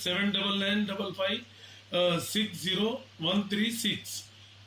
7995560136،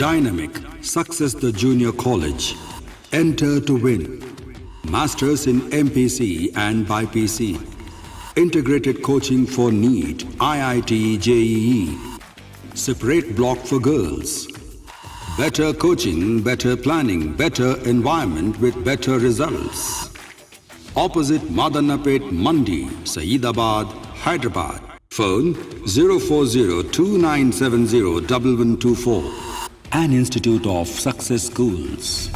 Dynamic Success the Junior College. Enter to win. Masters in MPC and BPC. Integrated coaching for NEET, IIT, JEE. Separate block for girls. Better coaching, better planning, better environment with better results. Opposite Madanapet Mandi, Saeedabad, Hyderabad. Phone 04029701124. An institute of success schools.